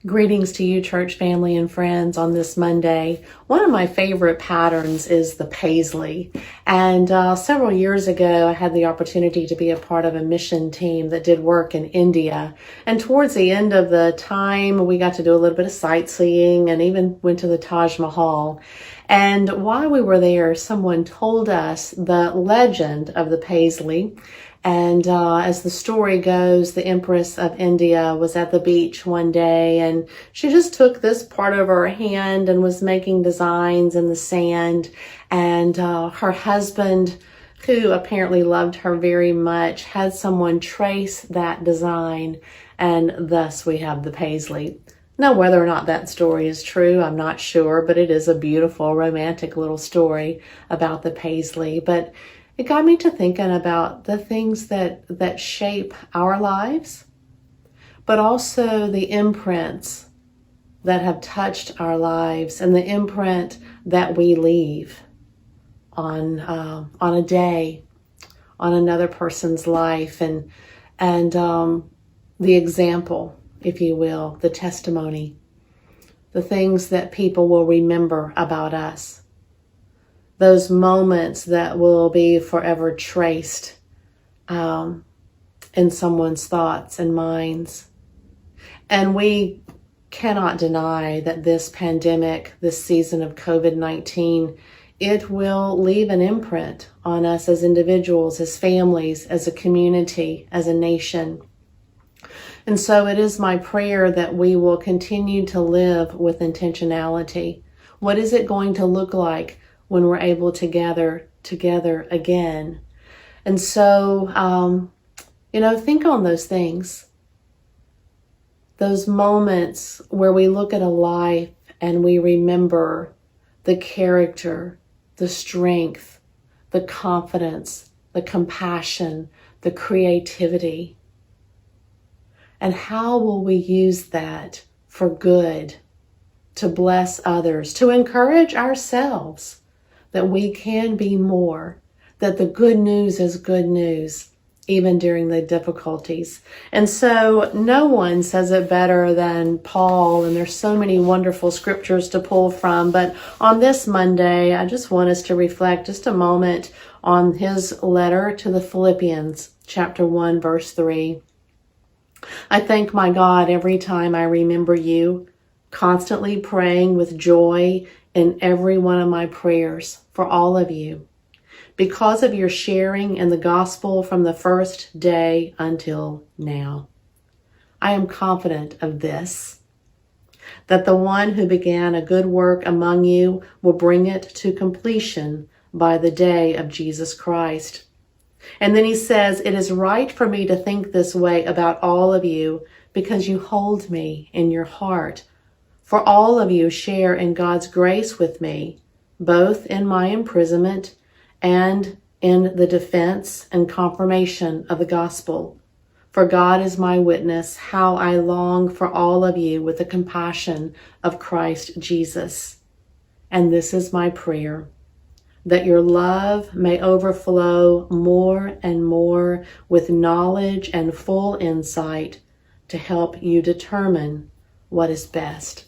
Greetings to you, church family and friends, on this Monday. One of my favorite patterns is the paisley. And several years ago, I had the opportunity to be a part of a mission team that did work in India. And towards the end of the time, we got to do a little bit of sightseeing and even went to the Taj Mahal. And while we were there, someone told us the legend of the paisley. And as the story goes, the Empress of India was at the beach one day and she just took this part of her hand and was making designs in the sand. And her husband, who apparently loved her very much, had someone trace that design, and thus we have the paisley. Now, whether or not that story is true, I'm not sure, but it is a beautiful, romantic little story about the paisley. But it got me to thinking about the things that shape our lives, but also the imprints that have touched our lives and the imprint that we leave on a day, on another person's life, and the example, if you will, the testimony, the things that people will remember about us. Those moments that will be forever traced in someone's thoughts and minds. And we cannot deny that this pandemic, this season of COVID-19, it will leave an imprint on us as individuals, as families, as a community, as a nation. And so it is my prayer that we will continue to live with intentionality. What is it going to look like when we're able to gather together again? And so, think on those things. Those moments where we look at a life and we remember the character, the strength, the confidence, the compassion, the creativity. And how will we use that for good, to bless others, to encourage ourselves that we can be more, that the good news is good news, even during the difficulties. And so no one says it better than Paul, and there's so many wonderful scriptures to pull from. But on this Monday, I just want us to reflect just a moment on his letter to the Philippians, chapter 1, verse 3. I thank my God every time I remember you, constantly praying with joy in every one of my prayers for all of you, because of your sharing in the gospel from the first day until now. I am confident of this, that the one who began a good work among you will bring it to completion by the day of Jesus Christ. And then he says, it is right for me to think this way about all of you because you hold me in your heart. For all of you share in God's grace with me, both in my imprisonment and in the defense and confirmation of the gospel. For God is my witness, how I long for all of you with the compassion of Christ Jesus. And this is my prayer, that your love may overflow more and more with knowledge and full insight to help you determine what is best.